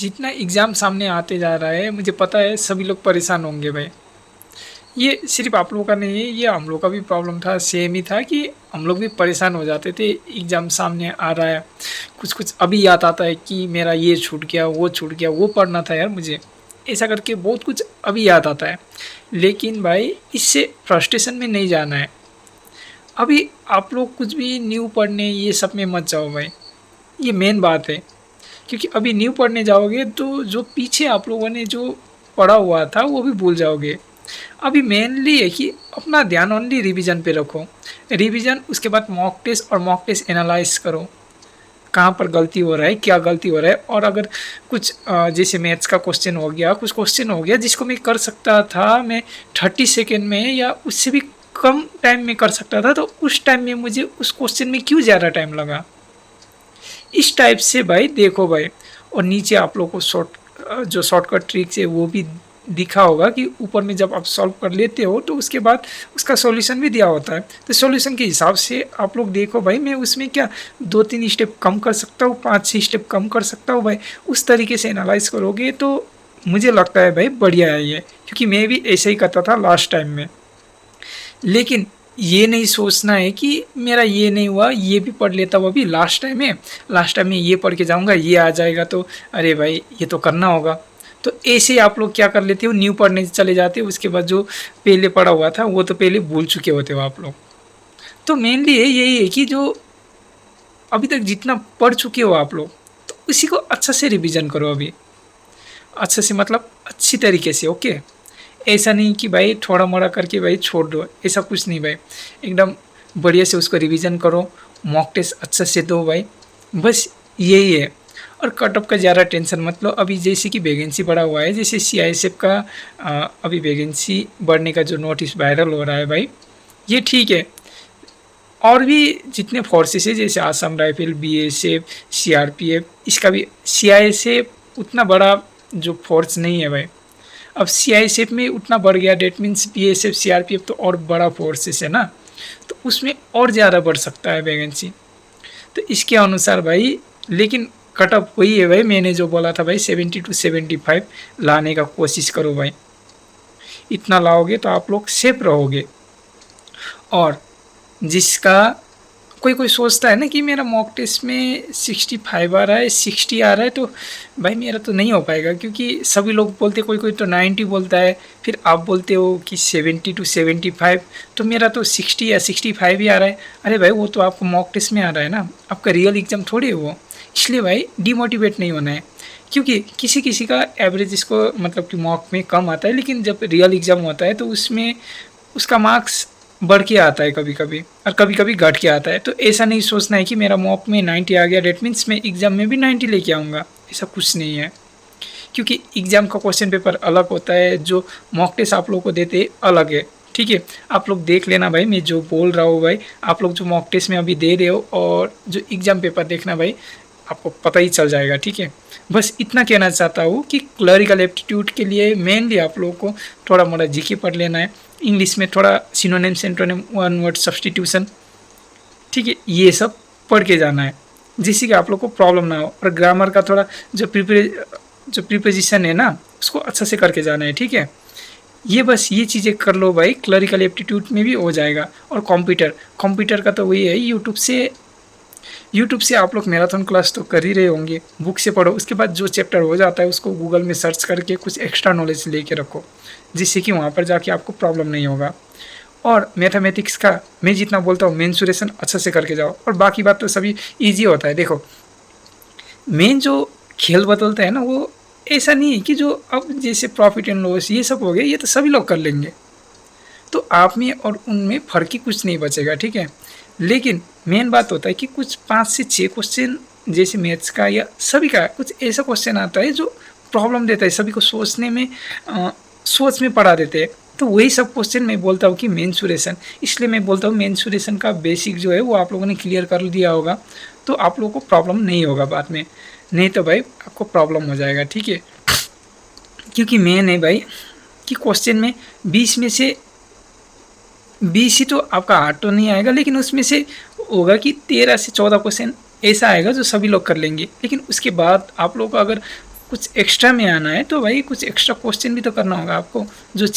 जितना एग्ज़ाम सामने आते जा रहा है, मुझे पता है सभी लोग परेशान होंगे भाई। ये सिर्फ़ आप लोगों का नहीं है, ये हम लोग का भी प्रॉब्लम था, सेम ही था कि हम लोग भी परेशान हो जाते थे, एग्ज़ाम सामने आ रहा है। कुछ-कुछ अभी याद आता है कि मेरा ये छूट गया, वो छूट गया, वो पढ़ना था यार मुझे। ऐसा करके बहुत कुछ अभी याद आता है। लेकिन भाई इससे फ्रस्ट्रेशन में नहीं जाना है। अभी आप लोग कुछ भी न्यू पढ़ने ये सब में मत जाओ भाई, ये मेन बात है। क्योंकि अभी न्यू पढ़ने जाओगे तो जो पीछे आप लोगों ने जो पढ़ा हुआ था वो भी भूल जाओगे। अभी मेनली है कि अपना ध्यान ओनली रिवीजन पे रखो। रिवीजन, उसके बाद मॉक टेस्ट और मॉक टेस्ट एनालाइज करो, कहाँ पर गलती हो रहा है, क्या गलती हो रहा है। और अगर कुछ जैसे मैथ्स का क्वेश्चन हो गया, कुछ क्वेश्चन हो गया जिसको मैं कर सकता था मैं 30 सेकेंड में या उससे भी कम टाइम में कर सकता था, तो उस टाइम में मुझे उस क्वेश्चन में क्यों ज़्यादा टाइम लगा। इस टाइप से भाई देखो भाई। और नीचे आप लोग को जो शॉर्टकट ट्रिक्स है वो भी दिखा होगा कि ऊपर में जब आप सॉल्व कर लेते हो तो उसके बाद उसका सॉल्यूशन भी दिया होता है। तो सॉल्यूशन के हिसाब से आप लोग देखो भाई, मैं उसमें क्या 2-3 स्टेप कम कर सकता हूँ, 5-6 स्टेप कम कर सकता हूँ भाई। उस तरीके से एनालाइज करोगे तो मुझे लगता है भाई बढ़िया है ये, क्योंकि मैं भी ऐसे ही करता था लास्ट टाइम में। लेकिन ये नहीं सोचना है कि मेरा ये नहीं हुआ, ये भी पढ़ लेता हूँ अभी लास्ट टाइम में ये पढ़ के जाऊँगा, ये आ जाएगा तो अरे भाई ये तो करना होगा। तो ऐसे आप लोग क्या कर लेते हो, न्यू पढ़ने चले जाते हो, उसके बाद जो पहले पढ़ा हुआ था वो तो पहले भूल चुके होते हो आप लोग। तो मेनली यही है कि जो अभी तक जितना पढ़ चुके हो आप लोग, तो उसी को अच्छा से रिविज़न करो अभी। अच्छे से मतलब अच्छी तरीके से, ओके। ऐसा नहीं कि भाई थोड़ा-मोड़ा करके भाई छोड़ दो, ऐसा कुछ नहीं भाई। एकदम बढ़िया से उसको रिवीजन करो, मॉक टेस्ट अच्छे से दो भाई, बस यही है। और कट ऑफ का ज़्यादा टेंशन मत लो। अभी जैसे कि वैकेंसी बढ़ा हुआ है, जैसे सीआईएसएफ का अभी वैकेंसी बढ़ने का जो नोटिस वायरल हो रहा है भाई, ये ठीक है। और भी जितने फोर्सेस है जैसे आसाम राइफल, बीएसएफ, सीआरपीएफ, इसका भी सीआईएसएफ उतना बड़ा जो फोर्स नहीं है भाई। अब सीआईएसएफ में उतना बढ़ गया, डेट मीन्स बीएसएफ सीआरपीएफ तो और बड़ा फोर्सेस है ना, तो उसमें और ज़्यादा बढ़ सकता है वैकेंसी। तो इसके अनुसार भाई, लेकिन कट ऑफ वही है भाई, मैंने जो बोला था भाई 70 to 75 लाने का कोशिश करो भाई। इतना लाओगे तो आप लोग सेफ रहोगे। और जिसका कोई कोई सोचता है ना कि मेरा मॉक टेस्ट में 65 आ रहा है, 60 आ रहा है, तो भाई मेरा तो नहीं हो पाएगा, क्योंकि सभी लोग बोलते, कोई कोई तो 90 बोलता है, फिर आप बोलते हो कि 70 to 75, तो मेरा तो 60 या 65 ही आ रहा है। अरे भाई वो तो आपको मॉक टेस्ट में आ रहा है ना, आपका रियल एग्ज़ाम थोड़ी है वो। इसलिए भाई डिमोटिवेट नहीं होना है, क्योंकि किसी किसी का एवरेज इसको मतलब कि मॉक में कम आता है, लेकिन जब रियल एग्ज़ाम होता है तो उसमें उसका मार्क्स बढ़ के आता है कभी कभी, और कभी कभी घट के आता है। तो ऐसा नहीं सोचना है कि मेरा मॉक में 90 आ गया डेट मीन्स मैं एग्ज़ाम में भी 90 लेके आऊँगा, ऐसा कुछ नहीं है। क्योंकि एग्ज़ाम का क्वेश्चन पेपर अलग होता है, जो मॉक टेस्ट आप लोगों को देते अलग है, ठीक है। आप लोग देख लेना भाई, मैं जो बोल रहा हूँ भाई, आप लोग जो मॉक टेस्ट में अभी दे रहे हो और जो एग्ज़ाम पेपर देखना भाई, आपको पता ही चल जाएगा, ठीक है। बस इतना कहना चाहता हूँ कि क्लरिकल एप्टीट्यूड के लिए मेनली आप लोगों को थोड़ा मोड़ा जीके पढ़ लेना है, इंग्लिश में थोड़ा सिनोनिम सेंटोनिम, वन वर्ड सब्स्टिट्यूशन, ठीक है, ये सब पढ़ के जाना है, जिससे कि आप लोग को प्रॉब्लम ना हो। और ग्रामर का थोड़ा जो प्रीपोजिशन है ना, उसको अच्छा से करके जाना है, ठीक है। ये बस ये चीज़ें कर लो भाई, क्लरिकल एप्टीट्यूड में भी हो जाएगा। और कंप्यूटर का तो वही है, यूट्यूब से आप लोग मैराथन क्लास तो कर ही रहे होंगे, बुक से पढ़ो, उसके बाद जो चैप्टर हो जाता है उसको गूगल में सर्च करके कुछ एक्स्ट्रा नॉलेज लेके रखो, जिससे कि वहाँ पर जाके आपको प्रॉब्लम नहीं होगा। और मैथमेटिक्स का मैं जितना बोलता हूँ, मेंसुरेशन अच्छा से करके जाओ, और बाकी बात तो सभी ईजी होता है। देखो, मेन जो खेल बदलता है ना, वो ऐसा नहीं है कि जो अब जैसे प्रॉफिट एंड लॉस ये सब हो गए, ये तो सभी लोग कर लेंगे, तो आप में और उनमें फ़र्क ही कुछ नहीं बचेगा, ठीक है। लेकिन मेन बात होता है कि कुछ 5 से 6 क्वेश्चन जैसे मैथ्स का या सभी का कुछ ऐसा क्वेश्चन आता है जो प्रॉब्लम देता है, सभी को सोचने में सोच में पड़ा देते हैं। तो वही सब क्वेश्चन मैं बोलता हूँ कि मेंसुरेशन, इसलिए मैं बोलता हूँ मेंसुरेशन का बेसिक जो है वो आप लोगों ने क्लियर कर दिया होगा, तो आप लोगों को प्रॉब्लम नहीं होगा बाद में। नहीं तो भाई आपको प्रॉब्लम हो जाएगा, ठीक है। क्योंकि मेन है भाई कि क्वेश्चन में 20 में से 20 ही तो आपका हार्ड तो नहीं आएगा, लेकिन उसमें से होगा कि 13 से 14 क्वेश्चन ऐसा आएगा जो सभी लोग कर लेंगे। लेकिन उसके बाद आप लोग को अगर कुछ एक्स्ट्रा में आना है तो भाई कुछ एक्स्ट्रा क्वेश्चन भी तो करना होगा आपको। जो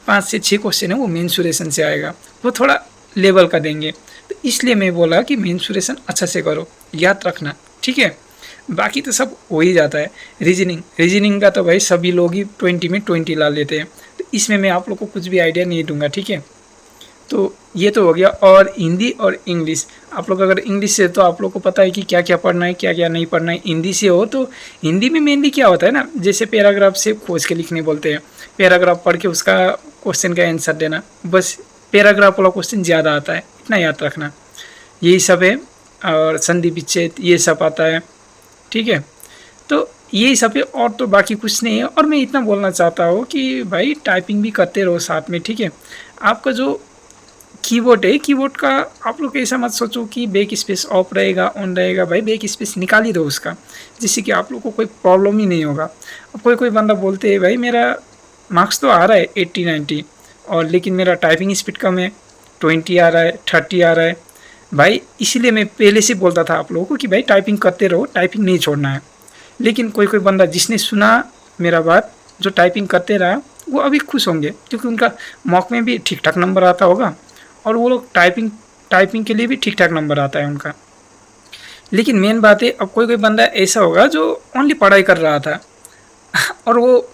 5 से 6 क्वेश्चन है वो मेंसुरेशन से आएगा, वो थोड़ा लेवल का देंगे। तो इसलिए मैं बोला कि मेंसुरेशन अच्छा से करो, याद रखना, ठीक है। बाकी तो सब हो ही जाता है। रीजनिंग का तो भाई सभी लोग ही 20 में 20 ला लेते हैं, तो इसमें मैं आप लोग को कुछ भी आइडिया नहीं दूंगा, ठीक है। तो ये तो हो गया। और हिंदी और इंग्लिश, आप लोग अगर इंग्लिश से तो आप लोग को पता है कि क्या क्या पढ़ना है, क्या क्या नहीं पढ़ना है। हिंदी से हो तो हिंदी में मेनली क्या होता है ना, जैसे पैराग्राफ से खोज के लिखने बोलते हैं, पैराग्राफ पढ़ के उसका क्वेश्चन का आंसर देना, बस पैराग्राफ वाला क्वेश्चन ज़्यादा आता है, इतना याद रखना। यही सब है। और संधि विच्छेद ये सब आता है, ठीक है। तो यही सब है, और तो बाकी कुछ नहीं है। और मैं इतना बोलना चाहता हूँ कि भाई टाइपिंग भी करते रहो साथ में, ठीक है। आपका जो कीबोर्ड है, कीबोर्ड का आप लोग ऐसा मत सोचो कि बैक स्पेस ऑफ रहेगा ऑन रहेगा, भाई बैक स्पेस निकाल ही दो उसका, जिससे कि आप लोग को कोई प्रॉब्लम ही नहीं होगा। अब कोई बंदा बोलते हैं भाई मेरा मार्क्स तो आ रहा है 80-90 और लेकिन मेरा टाइपिंग स्पीड कम है, 20 आ रहा है, 30 आ रहा है। भाई इसीलिए मैं पहले से बोलता था आप लोगों को कि भाई टाइपिंग करते रहो, टाइपिंग नहीं छोड़ना है। लेकिन कोई बंदा जिसने सुना मेरा बात, जो टाइपिंग करते रहा, वो अभी खुश होंगे क्योंकि उनका मॉक में भी ठीक ठाक नंबर आता होगा और वो लोग टाइपिंग के लिए भी ठीक ठाक नंबर आता है उनका। लेकिन मेन बात है, अब कोई बंदा ऐसा होगा जो ओनली पढ़ाई कर रहा था और वो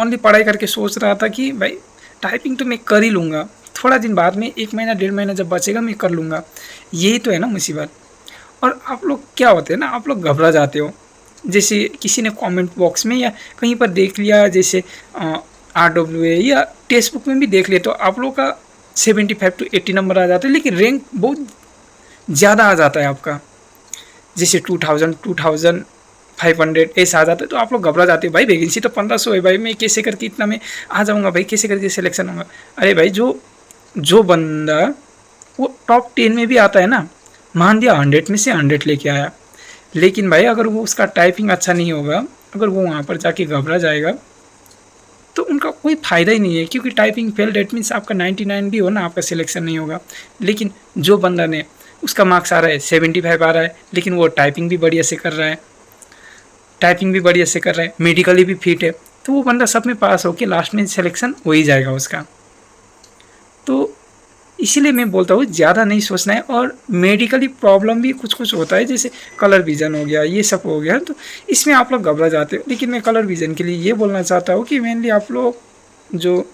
ओनली पढ़ाई करके सोच रहा था कि भाई टाइपिंग तो मैं कर ही लूँगा, थोड़ा दिन बाद में 1 महीना 1.5 महीना जब बचेगा मैं कर लूँगा। यही तो है ना मुसीबत। और आप लोग क्या होते हैं ना, आप लोग घबरा जाते हो। जैसे किसी ने कमेंट बॉक्स में या कहीं पर देख लिया, जैसे RWA या टेक्स्ट बुक में भी देख लिया, तो आप लोग का 75 to 80 नंबर आ जाता है, लेकिन रैंक बहुत ज़्यादा आ जाता है आपका, जैसे 2500 ऐसा आ जाता है। तो आप लोग घबरा जाते हो, भाई वैकेंसी तो 1500 है, भाई मैं कैसे करके इतना में आ जाऊँगा, भाई कैसे करके सिलेक्शन होगा। अरे भाई जो बंदा वो टॉप 10 में भी आता है ना, मान दिया 100 में से 100 लेके आया, लेकिन भाई अगर वो उसका टाइपिंग अच्छा नहीं होगा, अगर वो वहाँ पर जाके घबरा जाएगा तो उनका कोई फ़ायदा ही नहीं है, क्योंकि टाइपिंग फेल डेट मीन्स आपका 99 भी हो ना, आपका सिलेक्शन नहीं होगा। लेकिन जो बंदा ने उसका मार्क्स आ रहा है 75 आ रहा है, लेकिन वो टाइपिंग भी बढ़िया से कर रहा है, मेडिकली भी फिट है, तो वो बंदा सब में पास होकर लास्ट में सिलेक्शन हो ही जाएगा उसका। तो इसीलिए मैं बोलता हूँ ज़्यादा नहीं सोचना है। और मेडिकली प्रॉब्लम भी कुछ होता है, जैसे कलर विज़न हो गया, ये सब हो गया, तो इसमें आप लोग घबरा जाते हो। लेकिन मैं कलर विज़न के लिए ये बोलना चाहता हूँ कि मेनली आप लोग जो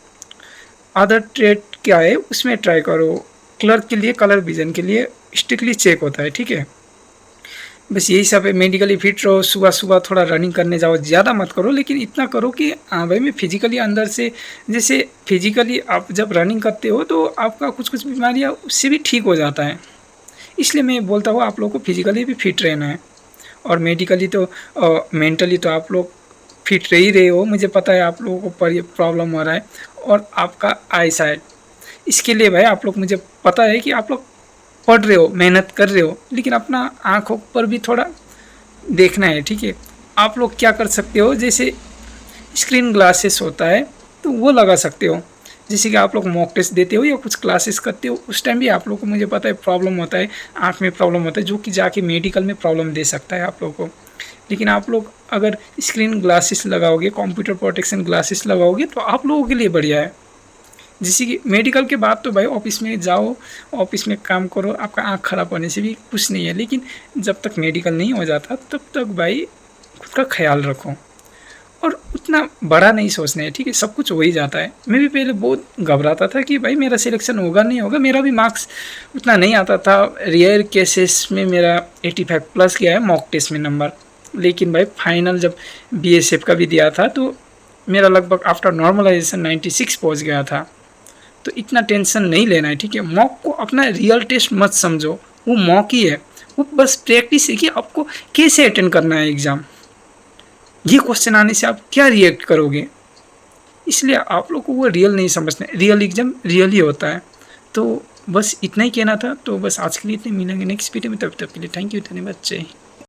अदर ट्रेड क्या है उसमें ट्राई करो। क्लर्क के लिए, कलर विज़न के लिए स्ट्रिक्टली चेक होता है, ठीक है। बस यही सब है। मेडिकली फिट रहो, सुबह थोड़ा रनिंग करने जाओ, ज़्यादा मत करो, लेकिन इतना करो कि हाँ भाई मैं फिजिकली अंदर से, जैसे फिजिकली आप जब रनिंग करते हो तो आपका कुछ बीमारियाँ उससे भी ठीक हो जाता है। इसलिए मैं बोलता हूँ आप लोगों को फिजिकली भी फिट रहना है, और मेडिकली तो मेंटली तो आप लोग फिट रह ही रहे हो, मुझे पता है आप लोगों को प्रॉब्लम हो रहा है। और आपका आई साइड, इसके लिए भाई आप लोग, मुझे पता है कि आप लोग पढ़ रहे हो, मेहनत कर रहे हो, लेकिन अपना आँखों पर भी थोड़ा देखना है, ठीक है। आप लोग क्या कर सकते हो, जैसे स्क्रीन ग्लासेस होता है तो वो लगा सकते हो। जैसे कि आप लोग मॉक टेस्ट देते हो या कुछ क्लासेस करते हो, उस टाइम भी आप लोग को, मुझे पता है प्रॉब्लम होता है, आँख में प्रॉब्लम होता है, जो कि जाके मेडिकल में प्रॉब्लम दे सकता है आप लोग को। लेकिन आप लोग अगर स्क्रीन ग्लासेस लगाओगे, कंप्यूटर प्रोटेक्शन ग्लासेस लगाओगे, तो आप लोगों के लिए बढ़िया है। जैसे कि मेडिकल के बाद तो भाई ऑफिस में जाओ, ऑफिस में काम करो, आपका आँख खराब होने से भी कुछ नहीं है। लेकिन जब तक मेडिकल नहीं हो जाता तब तक भाई खुद का ख्याल रखो, और उतना बड़ा नहीं सोचना है, ठीक है। सब कुछ हो ही जाता है। मैं भी पहले बहुत घबराता था कि भाई मेरा सिलेक्शन होगा नहीं होगा, मेरा भी मार्क्स उतना नहीं आता था। रेयर केसेस में मेरा 85 प्लस गया है मॉक टेस्ट में नंबर। लेकिन भाई फाइनल जब BSF का भी दिया था तो मेरा लगभग आफ्टर नॉर्मलाइजेशन 96 पहुँच गया था। तो इतना टेंशन नहीं लेना है, ठीक है। मॉक को अपना रियल टेस्ट मत समझो, वो मॉक ही है, वो बस प्रैक्टिस है कि आपको कैसे अटेंड करना है एग्ज़ाम। ये क्वेश्चन आने से आप क्या रिएक्ट करोगे, इसलिए आप लोग को वो रियल नहीं समझना है। रियल एग्ज़ाम रियल ही होता है। तो बस इतना ही कहना था। तो बस आज के लिए इतने, मिलेंगे नेक्स्ट वीडियो में, तब तक के लिए थैंक यू, धन्यवाद, जय हिंद।